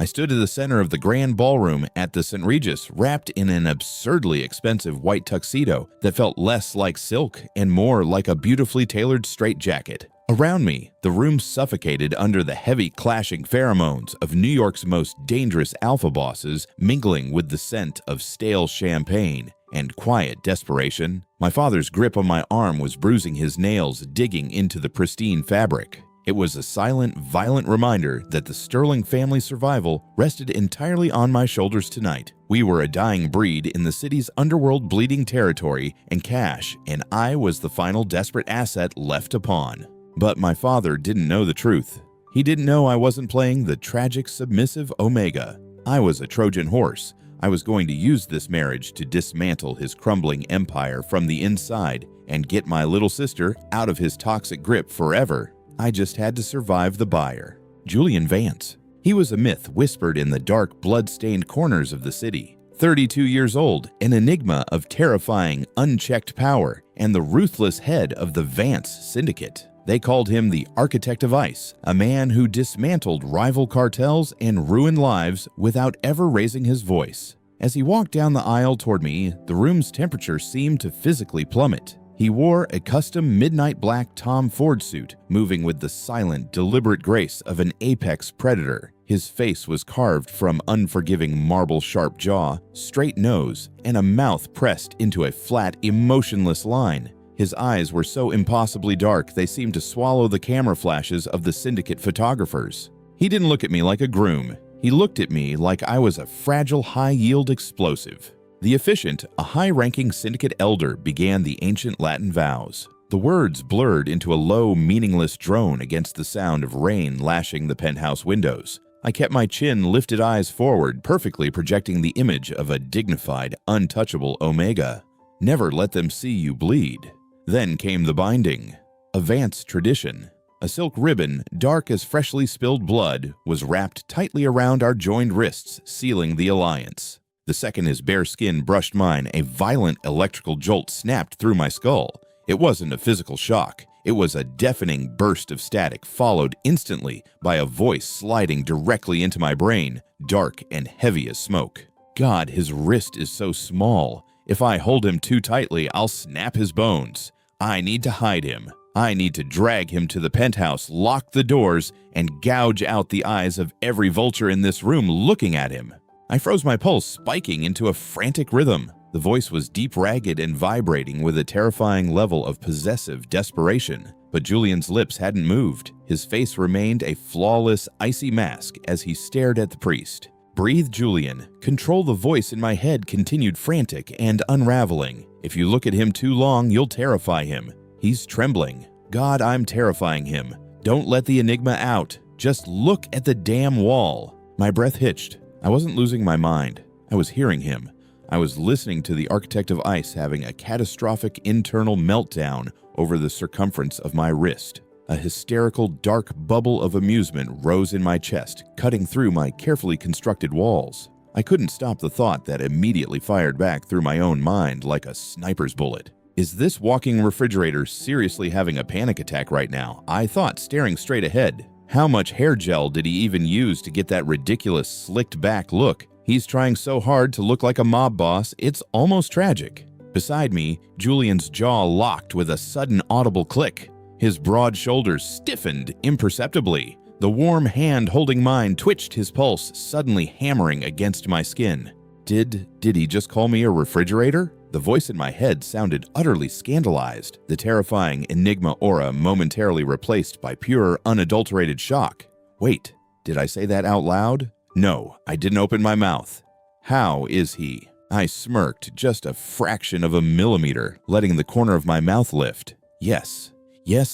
I stood at the center of the grand ballroom at the St. Regis, wrapped in an absurdly expensive white tuxedo that felt less like silk and more like a beautifully tailored straitjacket. Around me, the room suffocated under the heavy clashing pheromones of New York's most dangerous alpha bosses mingling with the scent of stale champagne and quiet desperation. My father's grip on my arm was bruising his nails, digging into the pristine fabric. It was a silent, violent reminder that the Sterling family survival rested entirely on my shoulders tonight. We were a dying breed in the city's underworld bleeding territory and cash, and I was the final desperate asset left to pawn. But my father didn't know the truth. He didn't know I wasn't playing the tragic, submissive Omega. I was a Trojan horse. I was going to use this marriage to dismantle his crumbling empire from the inside and get my little sister out of his toxic grip forever. I just had to survive the buyer. Julian Vance. He was a myth whispered in the dark, blood-stained corners of the city. 32 years old, an enigma of terrifying, unchecked power, and the ruthless head of the Vance Syndicate. They called him the Architect of Ice, a man who dismantled rival cartels and ruined lives without ever raising his voice. As he walked down the aisle toward me, the room's temperature seemed to physically plummet. He wore a custom midnight black Tom Ford suit, moving with the silent, deliberate grace of an apex predator. His face was carved from unforgiving marble-sharp jaw, straight nose, and a mouth pressed into a flat, emotionless line. His eyes were so impossibly dark they seemed to swallow the camera flashes of the syndicate photographers. He didn't look at me like a groom. He looked at me like I was a fragile, high-yield explosive. The efficient, a high-ranking syndicate elder began the ancient Latin vows. The words blurred into a low, meaningless drone against the sound of rain lashing the penthouse windows. I kept my chin lifted, eyes forward, perfectly projecting the image of a dignified, untouchable Omega. Never let them see you bleed. Then came the binding. A Vance tradition. A silk ribbon, dark as freshly spilled blood, was wrapped tightly around our joined wrists, sealing the alliance. The second his bare skin brushed mine, a violent electrical jolt snapped through my skull. It wasn't a physical shock. It was a deafening burst of static, followed instantly by a voice sliding directly into my brain, dark and heavy as smoke. God, his wrist is so small. If I hold him too tightly, I'll snap his bones. I need to hide him. I need to drag him to the penthouse, lock the doors, and gouge out the eyes of every vulture in this room looking at him. I froze my pulse, spiking into a frantic rhythm. The voice was deep, ragged, and vibrating with a terrifying level of possessive desperation. But Julian's lips hadn't moved. His face remained a flawless, icy mask as he stared at the priest. Breathe, Julian. Control the voice in my head continued frantic and unraveling. If you look at him too long, you'll terrify him. He's trembling. God, I'm terrifying him. Don't let the enigma out. Just look at the damn wall. My breath hitched. I wasn't losing my mind. I was hearing him. I was listening to the Architect of Ice having a catastrophic internal meltdown over the circumference of my wrist. A hysterical, dark bubble of amusement rose in my chest, cutting through my carefully constructed walls. I couldn't stop the thought that immediately fired back through my own mind like a sniper's bullet. Is this walking refrigerator seriously having a panic attack right now? I thought, staring straight ahead. How much hair gel did he even use to get that ridiculous slicked back look? He's trying so hard to look like a mob boss, it's almost tragic. Beside me, Julian's jaw locked with a sudden audible click. His broad shoulders stiffened imperceptibly. The warm hand holding mine twitched, his pulse suddenly hammering against my skin. Did he just call me a refrigerator? The voice in my head sounded utterly scandalized, the terrifying enigma aura momentarily replaced by pure, unadulterated shock. Wait, did I say that out loud? No, I didn't open my mouth. How is he? I smirked just a fraction of a millimeter, letting the corner of my mouth lift. Yes,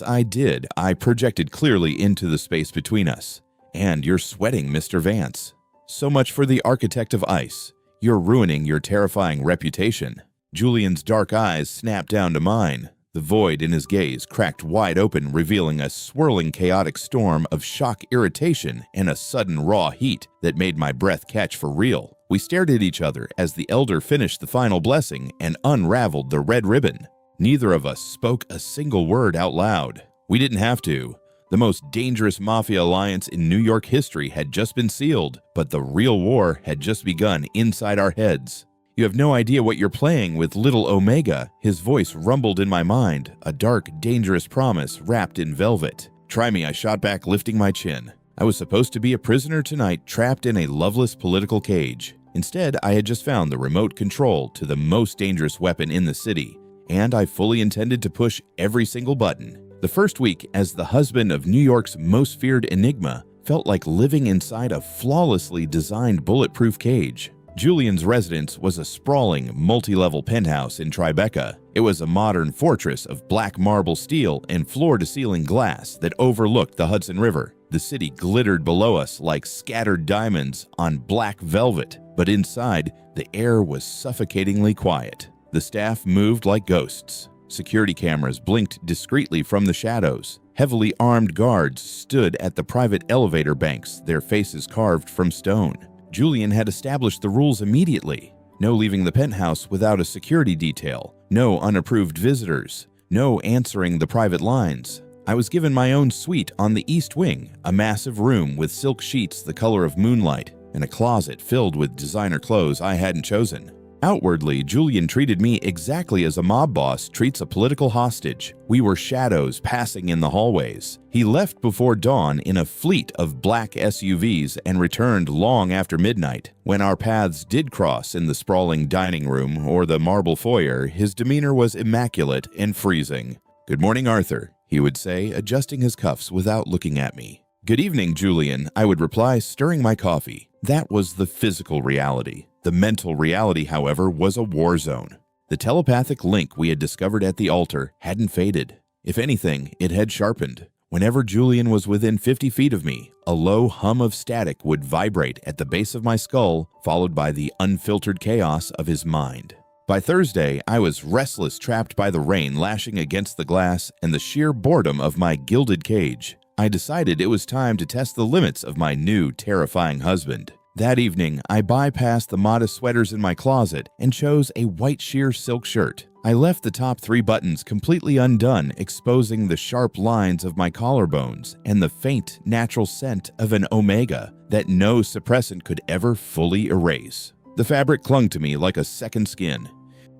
I did. I projected clearly into the space between us. And you're sweating, Mr. Vance. So much for the Architect of Ice. You're ruining your terrifying reputation. Julian's dark eyes snapped down to mine. The void in his gaze cracked wide open, revealing a swirling, chaotic storm of shock, irritation, and a sudden raw heat that made my breath catch for real. We stared at each other as the elder finished the final blessing and unraveled the red ribbon. Neither of us spoke a single word out loud. We didn't have to. The most dangerous mafia alliance in New York history had just been sealed, but the real war had just begun inside our heads. "You have no idea what you're playing with, little Omega," his voice rumbled in my mind, a dark, dangerous promise wrapped in velvet. "Try me," I shot back, lifting my chin. I was supposed to be a prisoner tonight, trapped in a loveless political cage. Instead, I had just found the remote control to the most dangerous weapon in the city, and I fully intended to push every single button. The first week as the husband of New York's most feared enigma felt like living inside a flawlessly designed bulletproof cage. Julian's residence was a sprawling, multi-level penthouse in Tribeca. It was a modern fortress of black marble steel and floor-to-ceiling glass that overlooked the Hudson River. The city glittered below us like scattered diamonds on black velvet, but inside, the air was suffocatingly quiet. The staff moved like ghosts. Security cameras blinked discreetly from the shadows. Heavily armed guards stood at the private elevator banks, their faces carved from stone. Julian had established the rules immediately. No leaving the penthouse without a security detail. No unapproved visitors. No answering the private lines. I was given my own suite on the east wing, a massive room with silk sheets the color of moonlight, and a closet filled with designer clothes I hadn't chosen. Outwardly, Julian treated me exactly as a mob boss treats a political hostage. We were shadows passing in the hallways. He left before dawn in a fleet of black SUVs and returned long after midnight. When our paths did cross in the sprawling dining room or the marble foyer, his demeanor was immaculate and freezing. "Good morning, Arthur," he would say, adjusting his cuffs without looking at me. "Good evening, Julian," I would reply, stirring my coffee. That was the physical reality. The mental reality, however, was a war zone. The telepathic link we had discovered at the altar hadn't faded. If anything, it had sharpened. Whenever Julian was within 50 feet of me, a low hum of static would vibrate at the base of my skull, followed by the unfiltered chaos of his mind. By Thursday, I was restless, trapped by the rain lashing against the glass and the sheer boredom of my gilded cage. I decided it was time to test the limits of my new, terrifying husband. That evening, I bypassed the modest sweaters in my closet and chose a white sheer silk shirt. I left the top 3 buttons completely undone, exposing the sharp lines of my collarbones and the faint, natural scent of an omega that no suppressant could ever fully erase. The fabric clung to me like a second skin.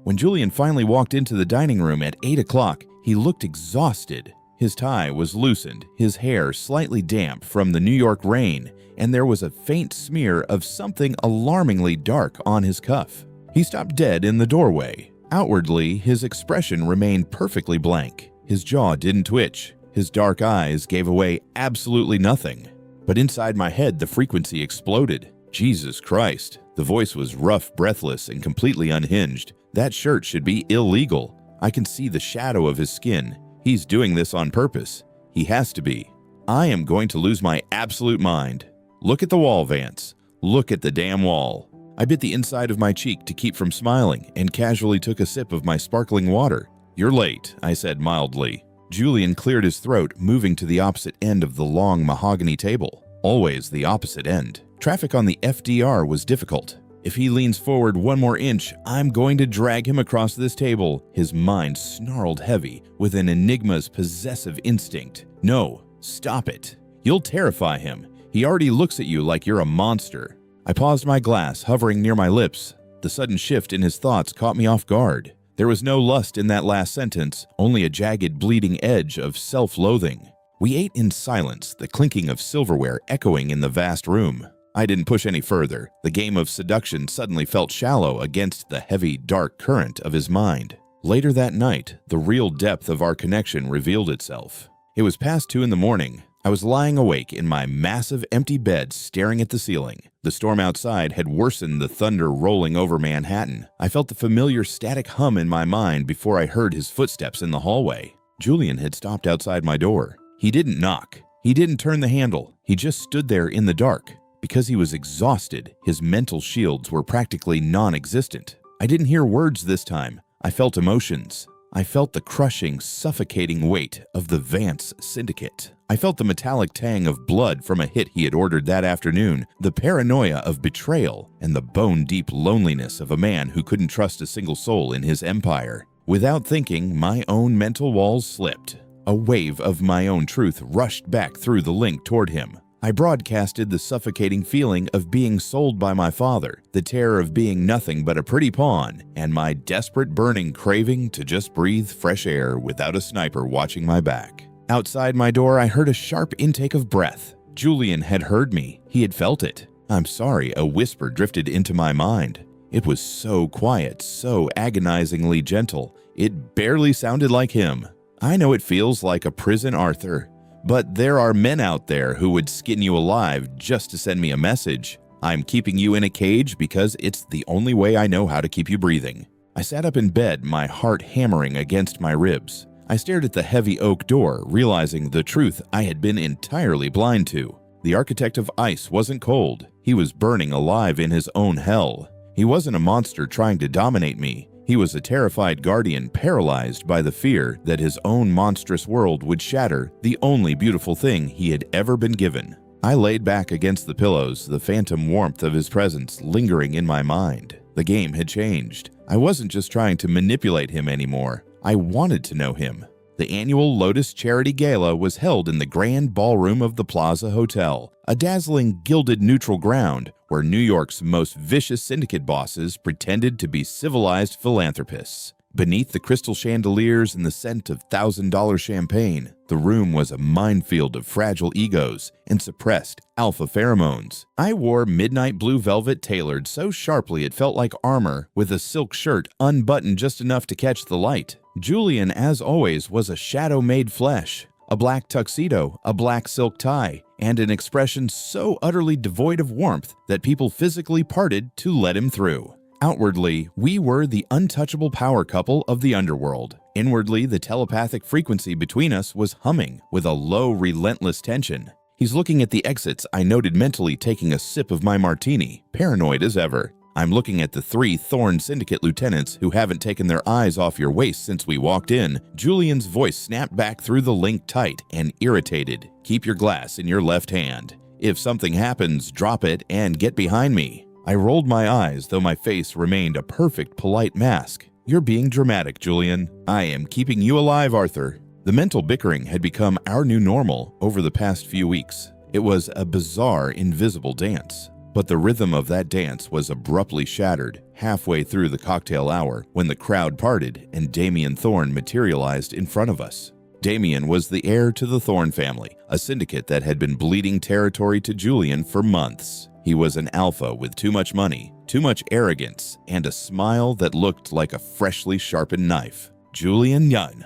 When Julian finally walked into the dining room at 8 o'clock, he looked exhausted. His tie was loosened, his hair slightly damp from the New York rain, and there was a faint smear of something alarmingly dark on his cuff. He stopped dead in the doorway. Outwardly, his expression remained perfectly blank. His jaw didn't twitch. His dark eyes gave away absolutely nothing. But inside my head, the frequency exploded. Jesus Christ. The voice was rough, breathless, and completely unhinged. That shirt should be illegal. I can see the shadow of his skin. He's doing this on purpose. He has to be. I am going to lose my absolute mind. Look at the wall, Vance. Look at the damn wall. I bit the inside of my cheek to keep from smiling and casually took a sip of my sparkling water. "You're late," I said mildly. Julian cleared his throat, moving to the opposite end of the long mahogany table. Always the opposite end. Traffic on the FDR was difficult. If he leans forward 1 more inch, I'm going to drag him across this table. His mind snarled heavy with an enigma's possessive instinct. "No, stop it. You'll terrify him. He already looks at you like you're a monster." I paused my glass, hovering near my lips. The sudden shift in his thoughts caught me off guard. There was no lust in that last sentence, only a jagged, bleeding edge of self-loathing. We ate in silence, the clinking of silverware echoing in the vast room. I didn't push any further. The game of seduction suddenly felt shallow against the heavy, dark current of his mind. Later that night, the real depth of our connection revealed itself. It was past 2 in the morning. I was lying awake in my massive empty bed staring at the ceiling. The storm outside had worsened the thunder rolling over Manhattan. I felt the familiar static hum in my mind before I heard his footsteps in the hallway. Julian had stopped outside my door. He didn't knock. He didn't turn the handle. He just stood there in the dark. Because he was exhausted, his mental shields were practically non-existent. I didn't hear words this time. I felt emotions. I felt the crushing, suffocating weight of the Vance Syndicate. I felt the metallic tang of blood from a hit he had ordered that afternoon, the paranoia of betrayal, and the bone-deep loneliness of a man who couldn't trust a single soul in his empire. Without thinking, my own mental walls slipped. A wave of my own truth rushed back through the link toward him. I broadcasted the suffocating feeling of being sold by my father, the terror of being nothing but a pretty pawn, and my desperate burning craving to just breathe fresh air without a sniper watching my back. Outside my door, I heard a sharp intake of breath. Julian had heard me. He had felt it. "I'm sorry," a whisper drifted into my mind. It was so quiet, so agonizingly gentle. It barely sounded like him. I know it feels like a prison, Arthur. But there are men out there who would skin you alive just to send me a message. I'm keeping you in a cage because it's the only way I know how to keep you breathing. I sat up in bed, my heart hammering against my ribs. I stared at the heavy oak door, realizing the truth I had been entirely blind to. The architect of ice wasn't cold. He was burning alive in his own hell. He wasn't a monster trying to dominate me. He was a terrified guardian paralyzed by the fear that his own monstrous world would shatter the only beautiful thing he had ever been given. I laid back against the pillows, the phantom warmth of his presence lingering in my mind. The game had changed. I wasn't just trying to manipulate him anymore. I wanted to know him. The annual Lotus Charity Gala was held in the grand ballroom of the Plaza Hotel, a dazzling gilded neutral ground where New York's most vicious syndicate bosses pretended to be civilized philanthropists. Beneath the crystal chandeliers and the scent of $1,000 champagne, the room was a minefield of fragile egos and suppressed alpha pheromones. I wore midnight blue velvet tailored so sharply it felt like armor, with a silk shirt unbuttoned just enough to catch the light. Julian, as always, was a shadow made flesh. A black tuxedo, a black silk tie, and an expression so utterly devoid of warmth that people physically parted to let him through. Outwardly, we were the untouchable power couple of the underworld. Inwardly, the telepathic frequency between us was humming with a low, relentless tension. "He's looking at the exits," I noted mentally, taking a sip of my martini, paranoid as ever. "I'm looking at the 3 Thorn Syndicate lieutenants who haven't taken their eyes off your waist since we walked in." Julian's voice snapped back through the link tight and irritated. "Keep your glass in your left hand. If something happens, drop it and get behind me." I rolled my eyes, though my face remained a perfect, polite mask. "You're being dramatic, Julian. I am keeping you alive, Arthur." The mental bickering had become our new normal over the past few weeks. It was a bizarre, invisible dance. But the rhythm of that dance was abruptly shattered halfway through the cocktail hour when the crowd parted and Damien Thorn materialized in front of us. Damien was the heir to the Thorn family, a syndicate that had been bleeding territory to Julian for months. He was an alpha with too much money, too much arrogance, and a smile that looked like a freshly sharpened knife. "Julian Yun."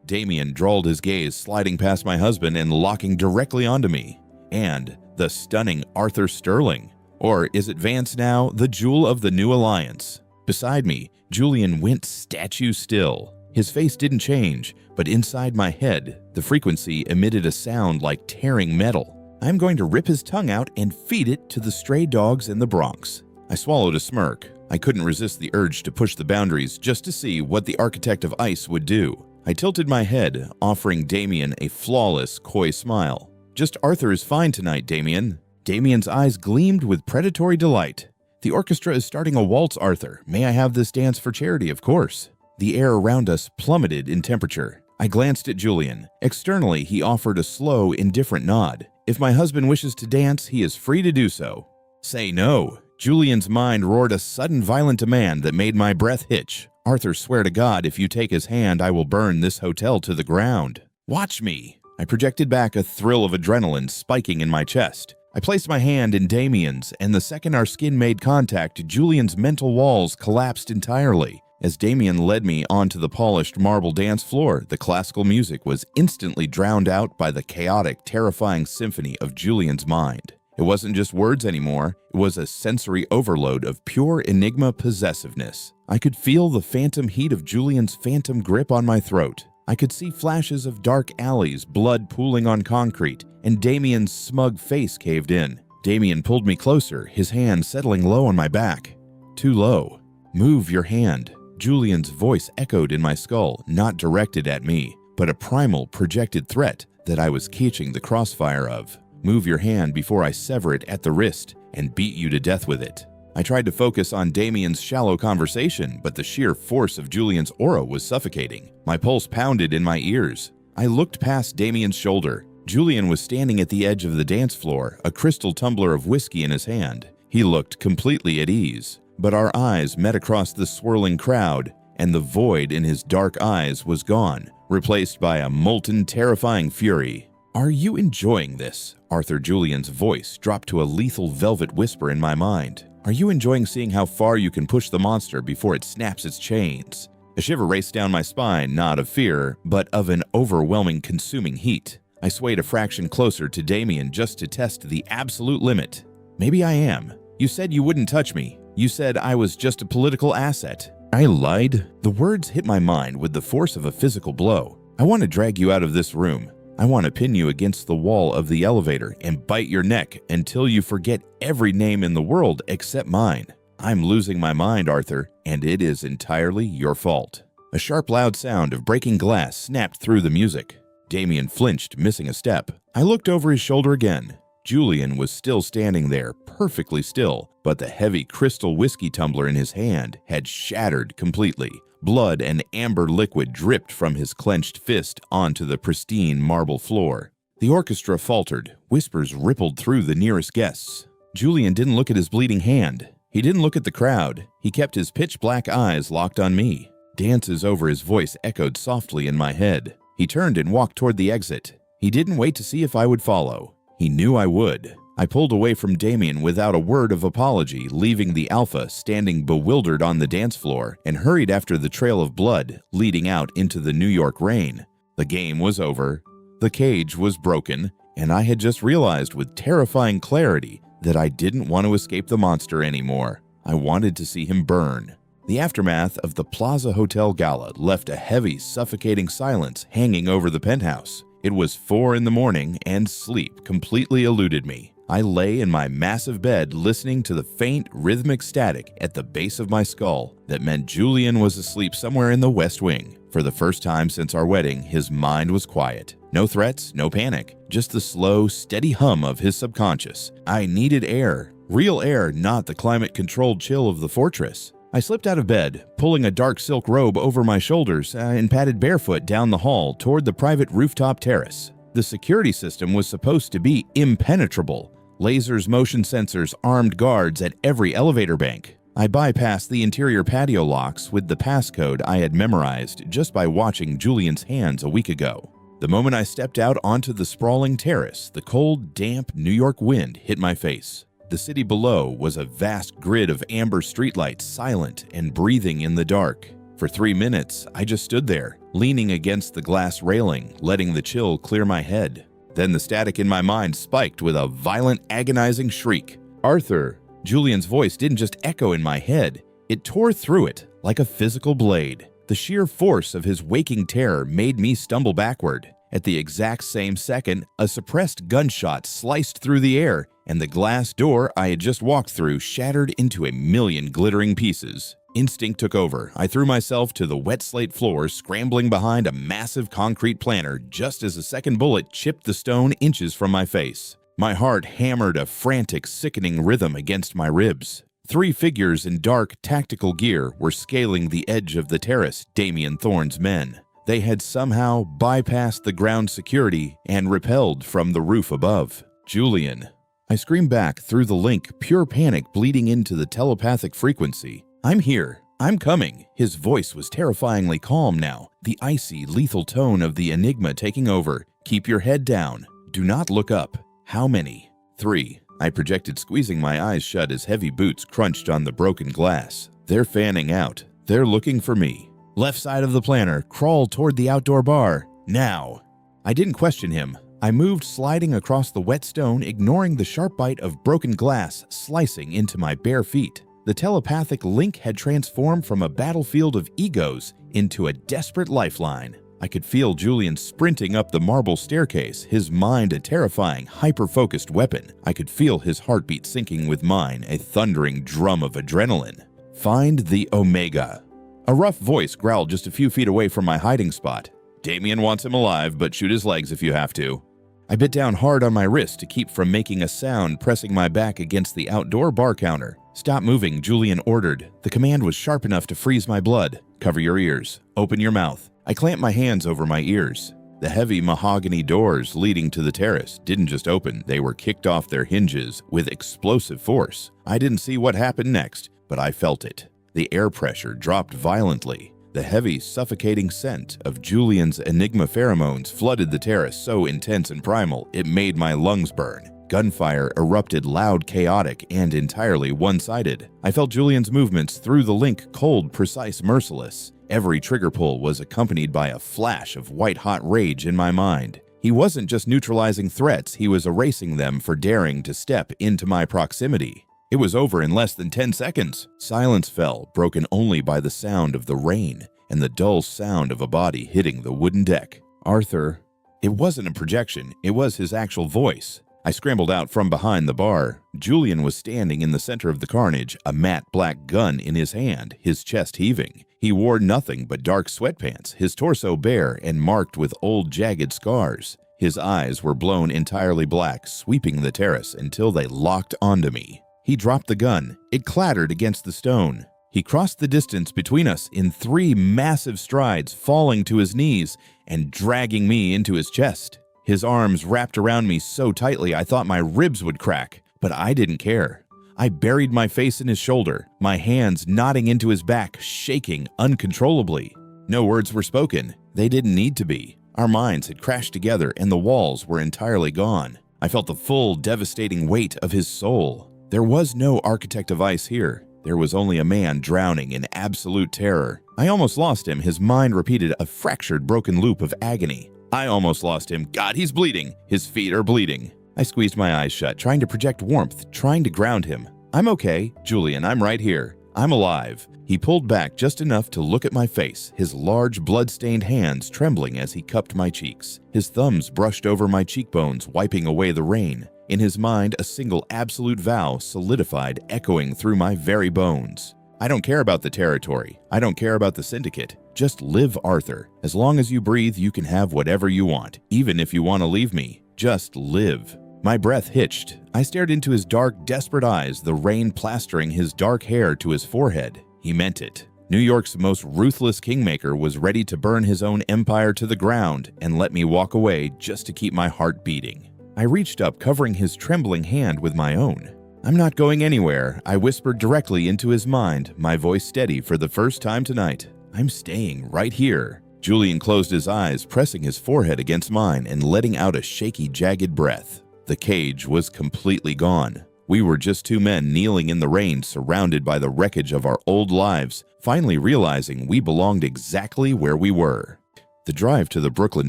Damien drawled his gaze, sliding past my husband and locking directly onto me. And the stunning Arthur Sterling. Or is it Vance now, the jewel of the new alliance? Beside me, Julian went statue still. His face didn't change, but inside my head, the frequency emitted a sound like tearing metal. I'm going to rip his tongue out and feed it to the stray dogs in the Bronx. I swallowed a smirk. I couldn't resist the urge to push the boundaries just to see what the architect of ice would do. I tilted my head, offering Damien a flawless, coy smile. "Just Arthur is fine tonight, Damien." Damien's eyes gleamed with predatory delight. "The orchestra is starting a waltz, Arthur. May I have this dance for charity, of course." The air around us plummeted in temperature. I glanced at Julian. Externally, he offered a slow, indifferent nod. If my husband wishes to dance, he is free to do so. "Say no." Julian's mind roared a sudden violent demand that made my breath hitch. "Arthur, swear to God, if you take his hand, I will burn this hotel to the ground." "Watch me." I projected back, a thrill of adrenaline spiking in my chest. I placed my hand in Damien's, and the second our skin made contact, Julian's mental walls collapsed entirely. As Damien led me onto the polished marble dance floor, the classical music was instantly drowned out by the chaotic, terrifying symphony of Julian's mind. It wasn't just words anymore, it was a sensory overload of pure enigma possessiveness. I could feel the phantom heat of Julian's phantom grip on my throat. I could see flashes of dark alleys, blood pooling on concrete, and Damien's smug face caved in. Damien pulled me closer, his hand settling low on my back. Too low. "Move your hand." Julian's voice echoed in my skull, not directed at me, but a primal, projected threat that I was catching the crossfire of. "Move your hand before I sever it at the wrist and beat you to death with it." I tried to focus on Damien's shallow conversation, but the sheer force of Julian's aura was suffocating. My pulse pounded in my ears. I looked past Damien's shoulder. Julian was standing at the edge of the dance floor, a crystal tumbler of whiskey in his hand. He looked completely at ease, but our eyes met across the swirling crowd, and the void in his dark eyes was gone, replaced by a molten, terrifying fury. "Are you enjoying this?" Arthur Julian's voice dropped to a lethal velvet whisper in my mind. "Are you enjoying seeing how far you can push the monster before it snaps its chains?" A shiver raced down my spine, not of fear, but of an overwhelming, consuming heat. I swayed a fraction closer to Damien just to test the absolute limit. "Maybe I am. You said you wouldn't touch me. You said I was just a political asset." I lied. The words hit my mind with the force of a physical blow. "I want to drag you out of this room. I want to pin you against the wall of the elevator and bite your neck until you forget every name in the world except mine. I'm losing my mind, Arthur, and it is entirely your fault." A sharp, loud sound of breaking glass snapped through the music. Damien flinched, missing a step. I looked over his shoulder again. Julian was still standing there, perfectly still, but the heavy crystal whiskey tumbler in his hand had shattered completely. Blood and amber liquid dripped from his clenched fist onto the pristine marble floor. The orchestra faltered. Whispers rippled through the nearest guests. Julian didn't look at his bleeding hand. He didn't look at the crowd. He kept his pitch-black eyes locked on me. Dances over his voice echoed softly in my head. He turned and walked toward the exit. He didn't wait to see if I would follow. He knew I would. I pulled away from Damien without a word of apology, leaving the Alpha standing bewildered on the dance floor, and hurried after the trail of blood leading out into the New York rain. The game was over. The cage was broken, and I had just realized with terrifying clarity that I didn't want to escape the monster anymore. I wanted to see him burn. The aftermath of the Plaza Hotel Gala left a heavy, suffocating silence hanging over the penthouse. It was 4 a.m, and sleep completely eluded me. I lay in my massive bed listening to the faint, rhythmic static at the base of my skull that meant Julian was asleep somewhere in the West Wing. For the first time since our wedding, his mind was quiet. No threats, no panic, just the slow, steady hum of his subconscious. I needed air. Real air, not the climate-controlled chill of the fortress. I slipped out of bed, pulling a dark silk robe over my shoulders, and padded barefoot down the hall toward the private rooftop terrace. The security system was supposed to be impenetrable. Lasers, motion sensors, armed guards at every elevator bank. I bypassed the interior patio locks with the passcode I had memorized just by watching Julian's hands a week ago. The moment I stepped out onto the sprawling terrace, the cold, damp New York wind hit my face. The city below was a vast grid of amber streetlights, silent and breathing in the dark. For 3 minutes, I just stood there, leaning against the glass railing, letting the chill clear my head. Then the static in my mind spiked with a violent, agonizing shriek. "Arthur!" Julian's voice didn't just echo in my head. It tore through it like a physical blade. The sheer force of his waking terror made me stumble backward. At the exact same second, a suppressed gunshot sliced through the air, and the glass door I had just walked through shattered into a million glittering pieces. Instinct took over. I threw myself to the wet slate floor, scrambling behind a massive concrete planter just as a second bullet chipped the stone inches from my face. My heart hammered a frantic, sickening rhythm against my ribs. 3 figures in dark, tactical gear were scaling the edge of the terrace, Damien Thorne's men. They had somehow bypassed the ground security and repelled from the roof above. "Julian!" I screamed back through the link, pure panic bleeding into the telepathic frequency. "I'm here. I'm coming." His voice was terrifyingly calm now, the icy, lethal tone of the enigma taking over. "Keep your head down. Do not look up." "How many?" 3. I projected, squeezing my eyes shut as heavy boots crunched on the broken glass. "They're fanning out. They're looking for me." "Left side of the planter, crawl toward the outdoor bar. Now." I didn't question him. I moved, sliding across the wet stone, ignoring the sharp bite of broken glass slicing into my bare feet. The telepathic link had transformed from a battlefield of egos into a desperate lifeline. I could feel Julian sprinting up the marble staircase, his mind a terrifying, hyper-focused weapon. I could feel his heartbeat syncing with mine, a thundering drum of adrenaline. "Find the Omega." A rough voice growled just a few feet away from my hiding spot. "Damien wants him alive, but shoot his legs if you have to." I bit down hard on my wrist to keep from making a sound, pressing my back against the outdoor bar counter. "Stop moving," Julian ordered. The command was sharp enough to freeze my blood. "Cover your ears. Open your mouth." I clamped my hands over my ears. The heavy mahogany doors leading to the terrace didn't just open, they were kicked off their hinges with explosive force. I didn't see what happened next, but I felt it. The air pressure dropped violently. The heavy, suffocating scent of Julian's Enigma pheromones flooded the terrace so intense and primal it made my lungs burn. Gunfire erupted loud, chaotic, and entirely one-sided. I felt Julian's movements through the link cold, precise, merciless. Every trigger pull was accompanied by a flash of white-hot rage in my mind. He wasn't just neutralizing threats, he was erasing them for daring to step into my proximity. It was over in less than 10 seconds. Silence fell, broken only by the sound of the rain and the dull sound of a body hitting the wooden deck. Arthur. It wasn't a projection, it was his actual voice. I scrambled out from behind the bar. Julian was standing in the center of the carnage, a matte black gun in his hand, his chest heaving. He wore nothing but dark sweatpants, his torso bare and marked with old jagged scars. His eyes were blown entirely black, sweeping the terrace until they locked onto me. He dropped the gun. It clattered against the stone. He crossed the distance between us in 3 massive strides, falling to his knees and dragging me into his chest. His arms wrapped around me so tightly I thought my ribs would crack, but I didn't care. I buried my face in his shoulder, my hands knotting into his back, shaking uncontrollably. No words were spoken. They didn't need to be. Our minds had crashed together and the walls were entirely gone. I felt the full, devastating weight of his soul. There was no architect of ice here. There was only a man drowning in absolute terror. I almost lost him. His mind repeated a fractured, broken loop of agony. I almost lost him. God, he's bleeding. His feet are bleeding. I squeezed my eyes shut, trying to project warmth, trying to ground him. I'm okay, Julian, I'm right here. I'm alive. He pulled back just enough to look at my face, his large blood-stained hands trembling as he cupped my cheeks. His thumbs brushed over my cheekbones, wiping away the rain. In his mind, a single absolute vow solidified, echoing through my very bones. I don't care about the territory. I don't care about the syndicate. Just live, Arthur. As long as you breathe, you can have whatever you want, even if you want to leave me. Just live. My breath hitched. I stared into his dark, desperate eyes, the rain plastering his dark hair to his forehead. He meant it. New York's most ruthless kingmaker was ready to burn his own empire to the ground and let me walk away just to keep my heart beating. I reached up, covering his trembling hand with my own. I'm not going anywhere, I whispered directly into his mind, my voice steady for the first time tonight. I'm staying right here. Julian closed his eyes, pressing his forehead against mine and letting out a shaky, jagged breath. The cage was completely gone. We were just 2 men kneeling in the rain, surrounded by the wreckage of our old lives, finally realizing we belonged exactly where we were. The drive to the Brooklyn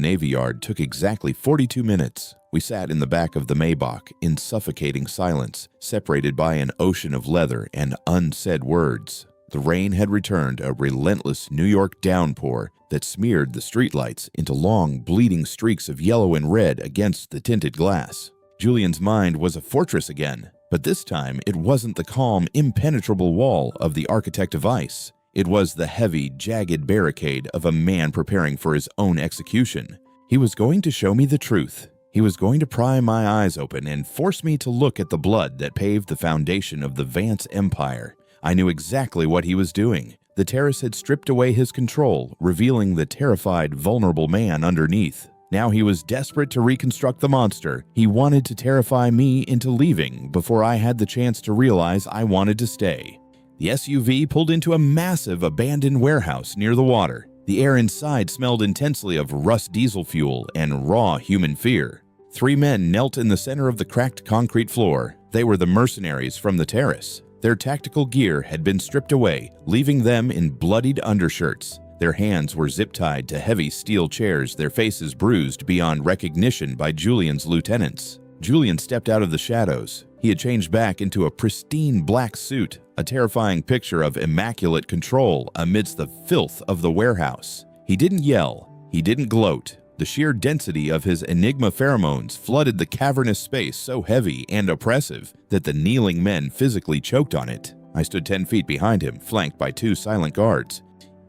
Navy Yard took exactly 42 minutes. We sat in the back of the Maybach in suffocating silence, separated by an ocean of leather and unsaid words. The rain had returned, a relentless New York downpour that smeared the streetlights into long, bleeding streaks of yellow and red against the tinted glass. Julian's mind was a fortress again, but this time it wasn't the calm, impenetrable wall of the architect of ice. It was the heavy, jagged barricade of a man preparing for his own execution. He was going to show me the truth. He was going to pry my eyes open and force me to look at the blood that paved the foundation of the Vance Empire. I knew exactly what he was doing. The terrace had stripped away his control, revealing the terrified, vulnerable man underneath. Now he was desperate to reconstruct the monster. He wanted to terrify me into leaving before I had the chance to realize I wanted to stay. The SUV pulled into a massive abandoned warehouse near the water. The air inside smelled intensely of rust diesel fuel and raw human fear. 3 men knelt in the center of the cracked concrete floor. They were the mercenaries from the terrace. Their tactical gear had been stripped away, leaving them in bloodied undershirts. Their hands were zip-tied to heavy steel chairs, their faces bruised beyond recognition by Julian's lieutenants. Julian stepped out of the shadows. He had changed back into a pristine black suit, a terrifying picture of immaculate control amidst the filth of the warehouse. He didn't yell. He didn't gloat. The sheer density of his Enigma pheromones flooded the cavernous space so heavy and oppressive that the kneeling men physically choked on it. I stood 10 feet behind him, flanked by 2 silent guards.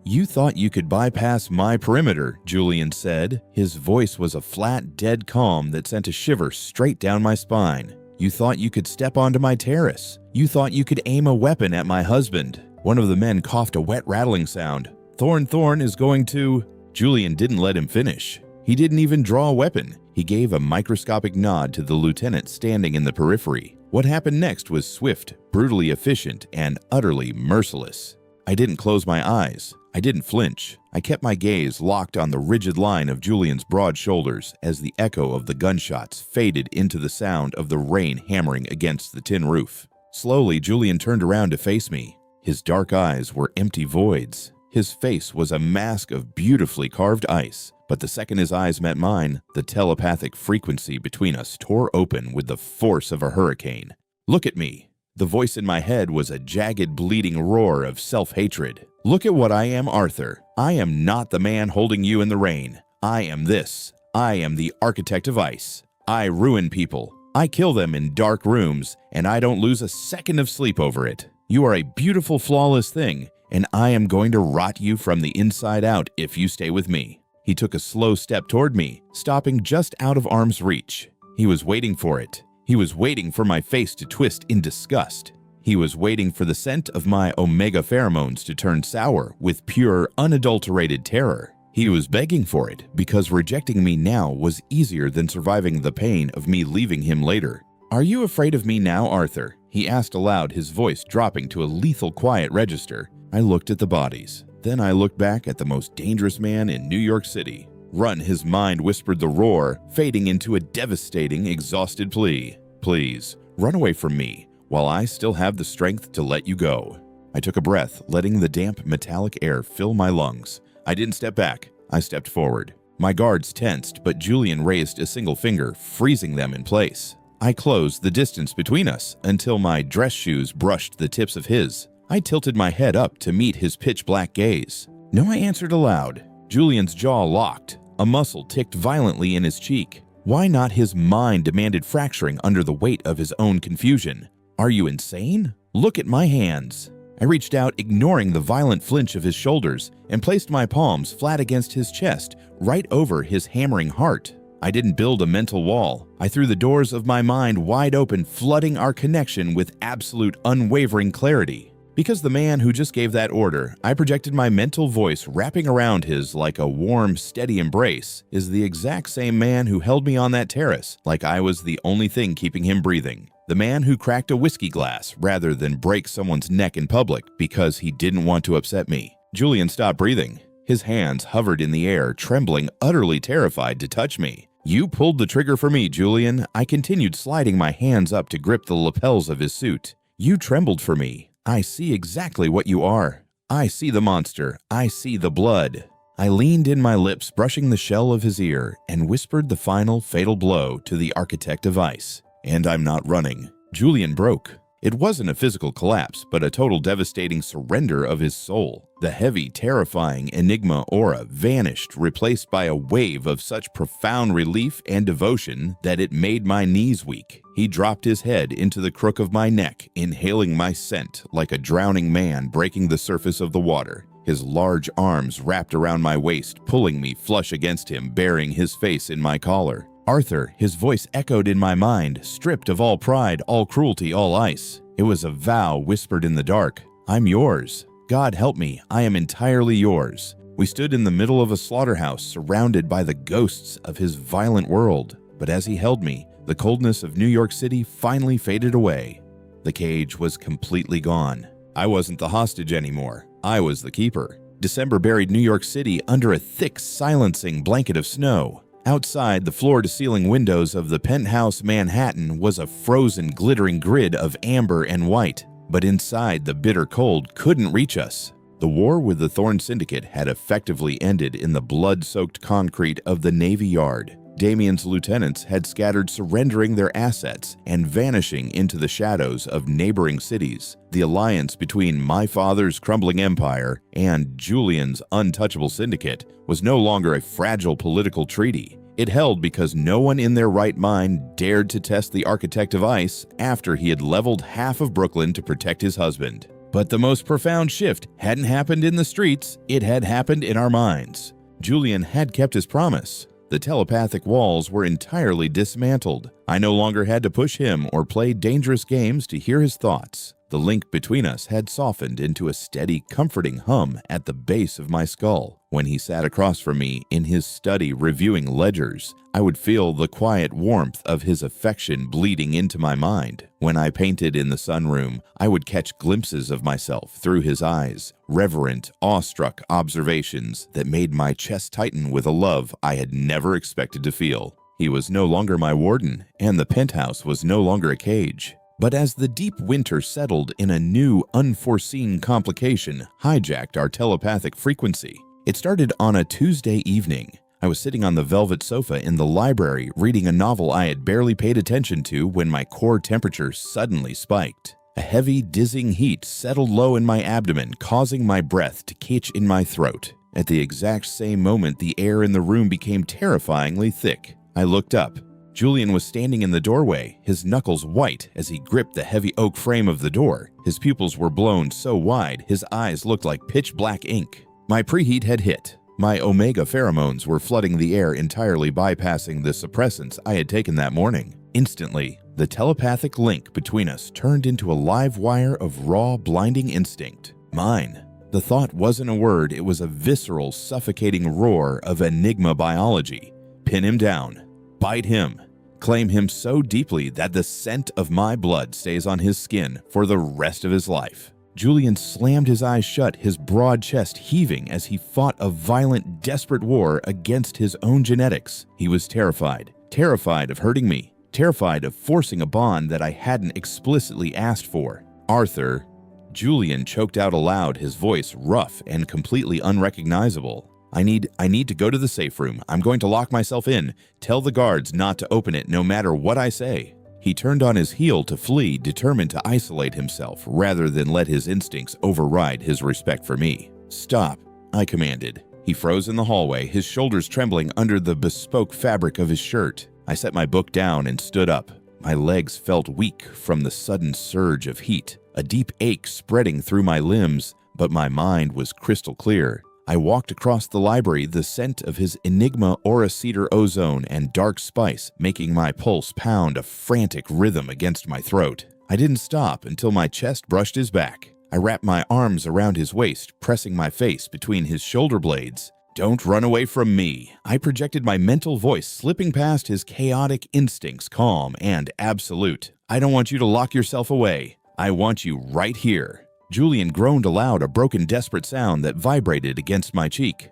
"You thought you could bypass my perimeter," Julian said. His voice was a flat, dead calm that sent a shiver straight down my spine. "You thought you could step onto my terrace. You thought you could aim a weapon at my husband." One of the men coughed a wet rattling sound. Thorn is going to..." Julian didn't let him finish. He didn't even draw a weapon. He gave a microscopic nod to the lieutenant standing in the periphery. What happened next was swift, brutally efficient, and utterly merciless. I didn't close my eyes. I didn't flinch. I kept my gaze locked on the rigid line of Julian's broad shoulders as the echo of the gunshots faded into the sound of the rain hammering against the tin roof. Slowly, Julian turned around to face me. His dark eyes were empty voids. His face was a mask of beautifully carved ice. But the second his eyes met mine, the telepathic frequency between us tore open with the force of a hurricane. "Look at me." The voice in my head was a jagged, bleeding roar of self-hatred. "Look at what I am, Arthur. I am not the man holding you in the rain. I am this. I am the architect of ice. I ruin people. I kill them in dark rooms, and I don't lose a second of sleep over it. You are a beautiful, flawless thing, and I am going to rot you from the inside out if you stay with me." He took a slow step toward me, stopping just out of arm's reach. He was waiting for it. He was waiting for my face to twist in disgust. He was waiting for the scent of my omega pheromones to turn sour with pure, unadulterated terror. He was begging for it because rejecting me now was easier than surviving the pain of me leaving him later. "Are you afraid of me now, Arthur?" he asked aloud, his voice dropping to a lethal quiet register. I looked at the bodies. Then I looked back at the most dangerous man in New York City. "Run," his mind whispered the roar, fading into a devastating, exhausted plea. "Please, run away from me while I still have the strength to let you go." I took a breath, letting the damp, metallic air fill my lungs. I didn't step back. I stepped forward. My guards tensed, but Julian raised a single finger, freezing them in place. I closed the distance between us until my dress shoes brushed the tips of his. I tilted my head up to meet his pitch-black gaze. "No," I answered aloud. Julian's jaw locked. A muscle ticked violently in his cheek. Why not his mind demanded fracturing under the weight of his own confusion? "Are you insane? Look at my hands." I reached out, ignoring the violent flinch of his shoulders, and placed my palms flat against his chest, right over his hammering heart. I didn't build a mental wall. I threw the doors of my mind wide open, flooding our connection with absolute, unwavering clarity. Because the man who just gave that order, I projected my mental voice wrapping around his like a warm, steady embrace, is the exact same man who held me on that terrace like I was the only thing keeping him breathing. The man who cracked a whiskey glass rather than break someone's neck in public because he didn't want to upset me. Julian stopped breathing. His hands hovered in the air, trembling, utterly terrified to touch me. "You pulled the trigger for me, Julian." I continued sliding my hands up to grip the lapels of his suit. "You trembled for me. I see exactly what you are. I see the monster. I see the blood." I leaned in my lips, brushing the shell of his ear, and whispered the final fatal blow to the architect of ice. "And I'm not running." Julian broke. It wasn't a physical collapse, but a total devastating surrender of his soul. The heavy, terrifying enigma aura vanished, replaced by a wave of such profound relief and devotion that it made my knees weak. He dropped his head into the crook of my neck, inhaling my scent like a drowning man breaking the surface of the water. His large arms wrapped around my waist, pulling me flush against him, burying his face in my collar. "Arthur," his voice echoed in my mind, stripped of all pride, all cruelty, all ice. It was a vow whispered in the dark. "I'm yours. God help me, I am entirely yours." We stood in the middle of a slaughterhouse, surrounded by the ghosts of his violent world. But as he held me, the coldness of New York City finally faded away. The cage was completely gone. I wasn't the hostage anymore. I was the keeper. December buried New York City under a thick, silencing blanket of snow. Outside, the floor-to-ceiling windows of the penthouse Manhattan was a frozen, glittering grid of amber and white. But inside, the bitter cold couldn't reach us. The war with the Thorn Syndicate had effectively ended in the blood-soaked concrete of the Navy Yard. Damien's lieutenants had scattered, surrendering their assets and vanishing into the shadows of neighboring cities. The alliance between my father's crumbling empire and Julian's untouchable syndicate was no longer a fragile political treaty. It held because no one in their right mind dared to test the architect of ice after he had leveled half of Brooklyn to protect his husband. But the most profound shift hadn't happened in the streets, it had happened in our minds. Julian had kept his promise. The telepathic walls were entirely dismantled. I no longer had to push him or play dangerous games to hear his thoughts. The link between us had softened into a steady, comforting hum at the base of my skull. When he sat across from me in his study reviewing ledgers, I would feel the quiet warmth of his affection bleeding into my mind. When I painted in the sunroom, I would catch glimpses of myself through his eyes, reverent, awestruck observations that made my chest tighten with a love I had never expected to feel. He was no longer my warden, and the penthouse was no longer a cage. But as the deep winter settled in, a new, unforeseen complication hijacked our telepathic frequency. It started on a Tuesday evening. I was sitting on the velvet sofa in the library reading a novel I had barely paid attention to when my core temperature suddenly spiked. A heavy, dizzying heat settled low in my abdomen, causing my breath to catch in my throat. At the exact same moment, the air in the room became terrifyingly thick. I looked up. Julian was standing in the doorway, his knuckles white as he gripped the heavy oak frame of the door. His pupils were blown so wide, his eyes looked like pitch black ink. My preheat had hit. My omega pheromones were flooding the air, entirely bypassing the suppressants I had taken that morning. Instantly, the telepathic link between us turned into a live wire of raw, blinding instinct. Mine. The thought wasn't a word, it was a visceral, suffocating roar of enigma biology. Pin him down. Bite him. Claim him so deeply that the scent of my blood stays on his skin for the rest of his life. Julian slammed his eyes shut, his broad chest heaving as he fought a violent, desperate war against his own genetics. He was terrified of hurting me, terrified of forcing a bond that I hadn't explicitly asked for. Arthur. Julian choked out aloud, his voice rough and completely unrecognizable. I need to go to the safe room. I'm going to lock myself in. Tell the guards not to open it no matter what I say. He turned on his heel to flee, determined to isolate himself rather than let his instincts override his respect for me. Stop, I commanded. He froze in the hallway, his shoulders trembling under the bespoke fabric of his shirt. I set my book down and stood up. My legs felt weak from the sudden surge of heat, a deep ache spreading through my limbs, but my mind was crystal clear. I walked across the library, the scent of his Enigma Aura Cedar Ozone and dark spice making my pulse pound a frantic rhythm against my throat. I didn't stop until my chest brushed his back. I wrapped my arms around his waist, pressing my face between his shoulder blades. Don't run away from me. I projected my mental voice, slipping past his chaotic instincts, calm and absolute. I don't want you to lock yourself away. I want you right here. Julian groaned aloud, a broken, desperate sound that vibrated against my cheek.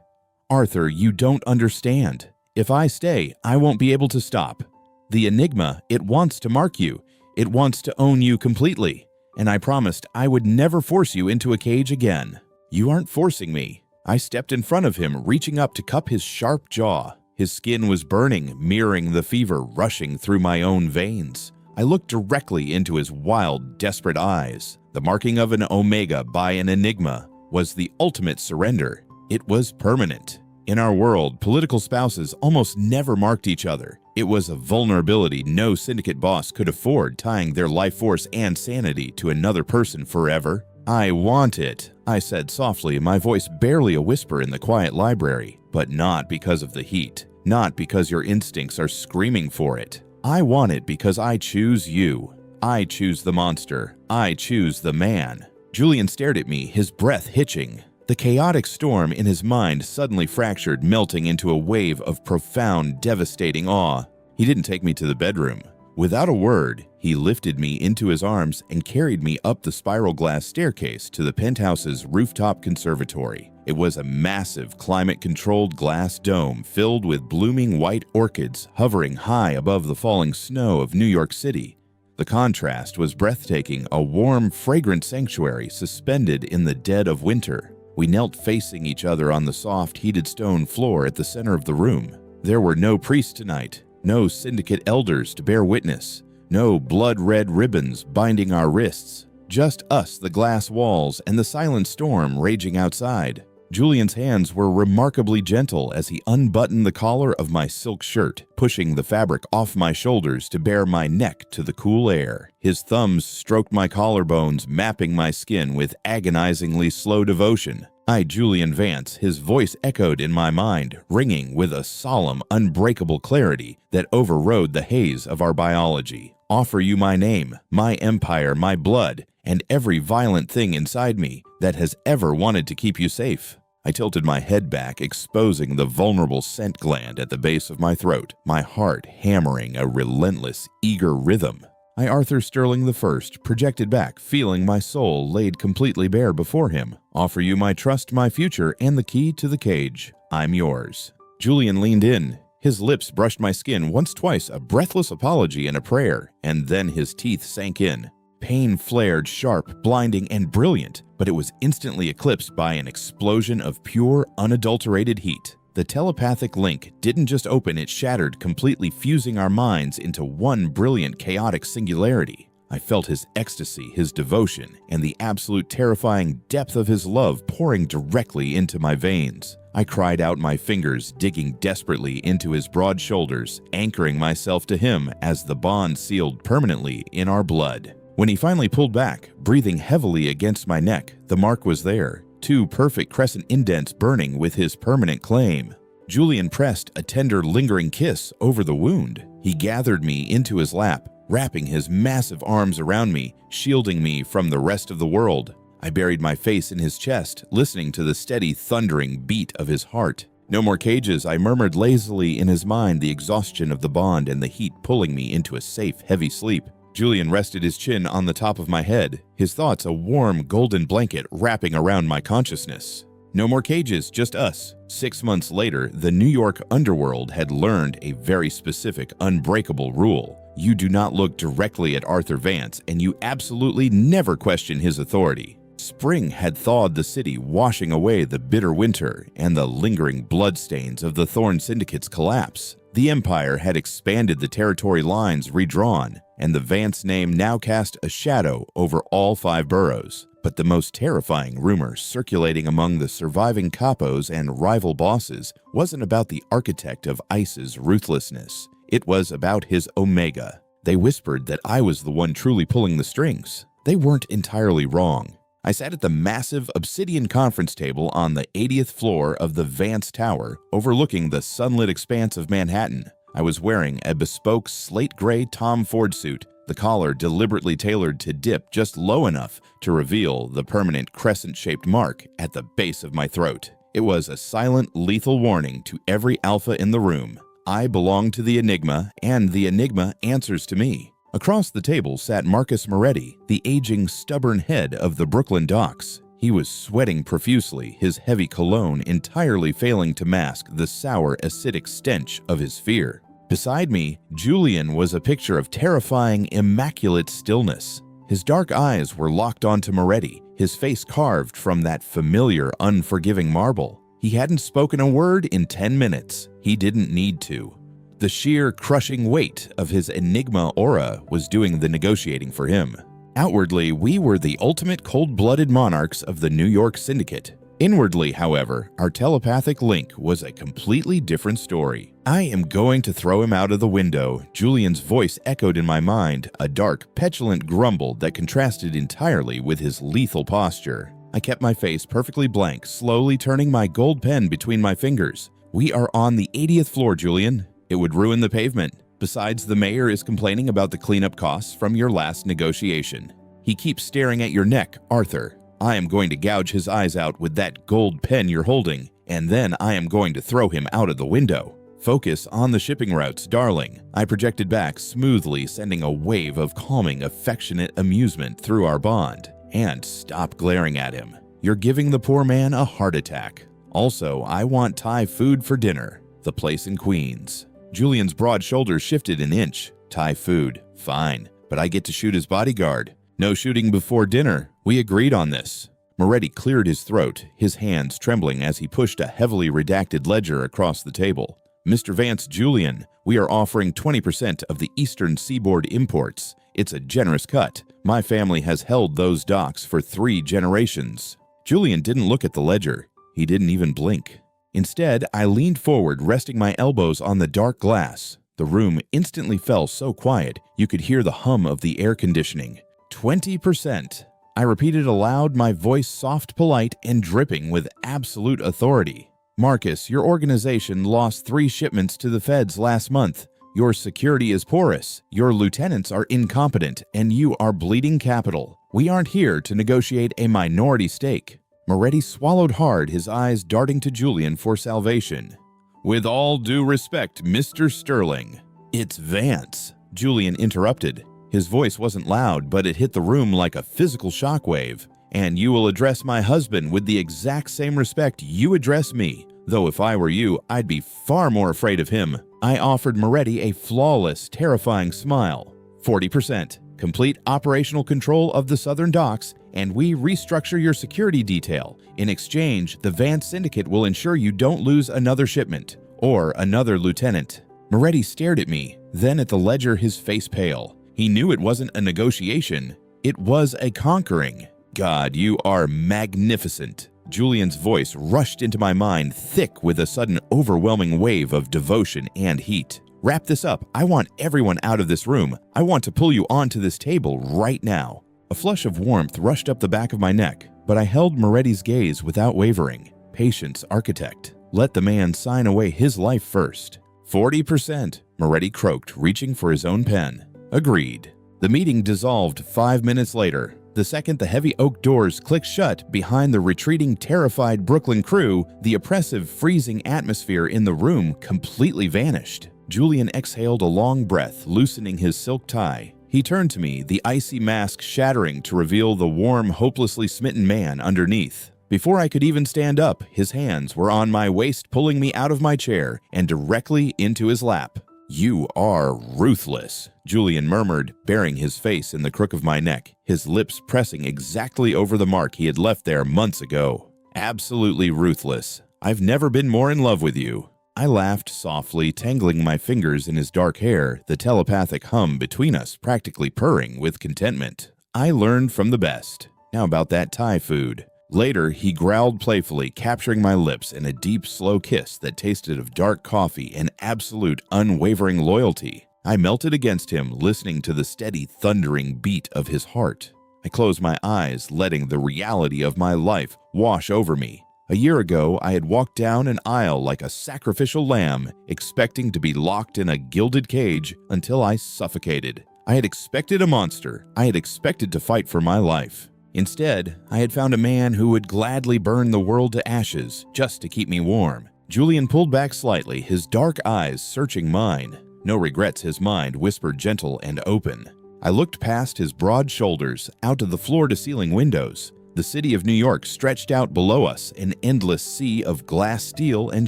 Arthur, you don't understand. If I stay, I won't be able to stop. The Enigma, it wants to mark you. It wants to own you completely. And I promised I would never force you into a cage again. You aren't forcing me. I stepped in front of him, reaching up to cup his sharp jaw. His skin was burning, mirroring the fever rushing through my own veins. I looked directly into his wild, desperate eyes. The marking of an omega by an enigma was the ultimate surrender. It was permanent. In our world, political spouses almost never marked each other. It was a vulnerability no syndicate boss could afford, tying their life force and sanity to another person forever. I want it, I said softly, my voice barely a whisper in the quiet library. But not because of the heat, not because your instincts are screaming for it. I want it because I choose you. I choose the monster. I choose the man. Julian stared at me, his breath hitching. The chaotic storm in his mind suddenly fractured, melting into a wave of profound, devastating awe. He didn't take me to the bedroom. Without a word, he lifted me into his arms and carried me up the spiral glass staircase to the penthouse's rooftop conservatory. It was a massive, climate-controlled glass dome filled with blooming white orchids hovering high above the falling snow of New York City. The contrast was breathtaking, a warm, fragrant sanctuary suspended in the dead of winter. We knelt facing each other on the soft, heated stone floor at the center of the room. There were no priests tonight, no syndicate elders to bear witness, no blood-red ribbons binding our wrists. Just us, the glass walls, and the silent storm raging outside. Julian's hands were remarkably gentle as he unbuttoned the collar of my silk shirt, pushing the fabric off my shoulders to bare my neck to the cool air. His thumbs stroked my collarbones, mapping my skin with agonizingly slow devotion. Julian Vance, his voice echoed in my mind, ringing with a solemn, unbreakable clarity that overrode the haze of our biology. Offer you my name, my empire, my blood, and every violent thing inside me that has ever wanted to keep you safe. I tilted my head back, exposing the vulnerable scent gland at the base of my throat, my heart hammering a relentless, eager rhythm. I, Arthur Sterling I, projected back, feeling my soul laid completely bare before him. Offer you my trust, my future, and the key to the cage. I'm yours. Julian leaned in. His lips brushed my skin once-twice, a breathless apology and a prayer, and then his teeth sank in. Pain flared sharp, blinding, and brilliant, but it was instantly eclipsed by an explosion of pure, unadulterated heat. The telepathic link didn't just open, it shattered, completely fusing our minds into one brilliant, chaotic singularity. I felt his ecstasy, his devotion, and the absolute terrifying depth of his love pouring directly into my veins. I cried out, my fingers digging desperately into his broad shoulders, anchoring myself to him as the bond sealed permanently in our blood. When he finally pulled back, breathing heavily against my neck, the mark was there, 2 perfect crescent indents burning with his permanent claim. Julian pressed a tender, lingering kiss over the wound. He gathered me into his lap, wrapping his massive arms around me, shielding me from the rest of the world. I buried my face in his chest, listening to the steady, thundering beat of his heart. No more cages, I murmured lazily in his mind, the exhaustion of the bond and the heat pulling me into a safe, heavy sleep. Julian rested his chin on the top of my head, his thoughts a warm, golden blanket wrapping around my consciousness. No more cages, just us. 6 months later, the New York underworld had learned a very specific, unbreakable rule. You do not look directly at Arthur Vance, and you absolutely never question his authority. Spring had thawed the city, washing away the bitter winter and the lingering bloodstains of the Thorn Syndicate's collapse. The Empire had expanded, the territory lines redrawn, and the Vance name now cast a shadow over all 5 boroughs. But the most terrifying rumor circulating among the surviving capos and rival bosses wasn't about the architect of ICE's ruthlessness. It was about his Omega. They whispered that I was the one truly pulling the strings. They weren't entirely wrong. I sat at the massive obsidian conference table on the 80th floor of the Vance Tower, overlooking the sunlit expanse of Manhattan. I was wearing a bespoke slate gray Tom Ford suit, the collar deliberately tailored to dip just low enough to reveal the permanent crescent-shaped mark at the base of my throat. It was a silent, lethal warning to every alpha in the room. I belong to the Enigma, and the Enigma answers to me. Across the table sat Marcus Moretti, the aging, stubborn head of the Brooklyn docks. He was sweating profusely, his heavy cologne entirely failing to mask the sour, acidic stench of his fear. Beside me, Julian was a picture of terrifying, immaculate stillness. His dark eyes were locked onto Moretti, his face carved from that familiar, unforgiving marble. He hadn't spoken a word in 10 minutes. He didn't need to. The sheer, crushing weight of his Enigma aura was doing the negotiating for him. Outwardly, we were the ultimate cold-blooded monarchs of the New York Syndicate. Inwardly, however, our telepathic link was a completely different story. I am going to throw him out of the window. Julian's voice echoed in my mind, a dark, petulant grumble that contrasted entirely with his lethal posture. I kept my face perfectly blank, slowly turning my gold pen between my fingers. We are on the 80th floor, Julian. It would ruin the pavement. Besides, the mayor is complaining about the cleanup costs from your last negotiation. He keeps staring at your neck, Arthur. I am going to gouge his eyes out with that gold pen you're holding, and then I am going to throw him out of the window. Focus on the shipping routes, darling. I projected back smoothly, sending a wave of calming, affectionate amusement through our bond. And stop glaring at him. You're giving the poor man a heart attack. Also, I want Thai food for dinner. The place in Queens. Julian's broad shoulders shifted an inch. Thai food. Fine. But I get to shoot his bodyguard. No shooting before dinner. We agreed on this. Moretti cleared his throat, his hands trembling as he pushed a heavily redacted ledger across the table. Mr. Vance, Julian, we are offering 20% of the Eastern Seaboard imports. It's a generous cut. My family has held those docks for 3 generations. Julian didn't look at the ledger. He didn't even blink. Instead, I leaned forward, resting my elbows on the dark glass. The room instantly fell so quiet, you could hear the hum of the air conditioning. 20%. I repeated aloud, my voice soft, polite, and dripping with absolute authority. Marcus, your organization lost 3 shipments to the feds last month. Your security is porous, your lieutenants are incompetent, and you are bleeding capital. We aren't here to negotiate a minority stake." Moretti swallowed hard, his eyes darting to Julian for salvation. "With all due respect, Mr. Sterling." "It's Vance," Julian interrupted. His voice wasn't loud, but it hit the room like a physical shockwave. "And you will address my husband with the exact same respect you address me. Though if I were you, I'd be far more afraid of him." I offered Moretti a flawless, terrifying smile. 40%. Complete operational control of the southern docks, and we restructure your security detail. In exchange, the Vance Syndicate will ensure you don't lose another shipment or another lieutenant. Moretti stared at me, then at the ledger, his face pale. He knew it wasn't a negotiation. It was a conquering. "God, you are magnificent." Julian's voice rushed into my mind, thick with a sudden overwhelming wave of devotion and heat. "Wrap this up. I want everyone out of this room. I want to pull you onto this table right now." A flush of warmth rushed up the back of my neck, but I held Moretti's gaze without wavering. Patience, architect. Let the man sign away his life first. 40%, Moretti croaked, reaching for his own pen. "Agreed." The meeting dissolved 5 minutes later. The second the heavy oak doors clicked shut behind the retreating, terrified Brooklyn crew, the oppressive, freezing atmosphere in the room completely vanished. Julian exhaled a long breath, loosening his silk tie. He turned to me, the icy mask shattering to reveal the warm, hopelessly smitten man underneath. Before I could even stand up, his hands were on my waist, pulling me out of my chair and directly into his lap. "You are ruthless," Julian murmured, burying his face in the crook of my neck, his lips pressing exactly over the mark he had left there months ago. "Absolutely ruthless. I've never been more in love with you." I laughed softly, tangling my fingers in his dark hair, the telepathic hum between us practically purring with contentment. I learned from the best. Now about that Thai food. Later, he growled playfully, capturing my lips in a deep, slow kiss that tasted of dark coffee and absolute, unwavering loyalty. I melted against him, listening to the steady, thundering beat of his heart. I closed my eyes, letting the reality of my life wash over me. A year ago, I had walked down an aisle like a sacrificial lamb, expecting to be locked in a gilded cage until I suffocated. I had expected a monster. I had expected to fight for my life. Instead, I had found a man who would gladly burn the world to ashes just to keep me warm. Julian pulled back slightly, his dark eyes searching mine. No regrets, his mind whispered, gentle and open. I looked past his broad shoulders, out to the floor-to-ceiling windows. The city of New York stretched out below us, an endless sea of glass, steel, and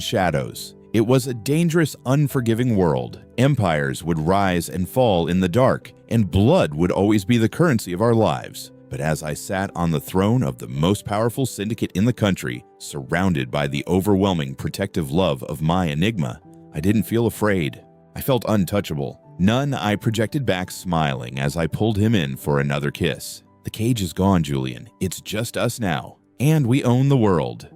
shadows. It was a dangerous, unforgiving world. Empires would rise and fall in the dark, and blood would always be the currency of our lives. But as I sat on the throne of the most powerful syndicate in the country, surrounded by the overwhelming protective love of my enigma, I didn't feel afraid. I felt untouchable. None, I projected back, smiling as I pulled him in for another kiss. "The cage is gone, Julian. It's just us now. And we own the world."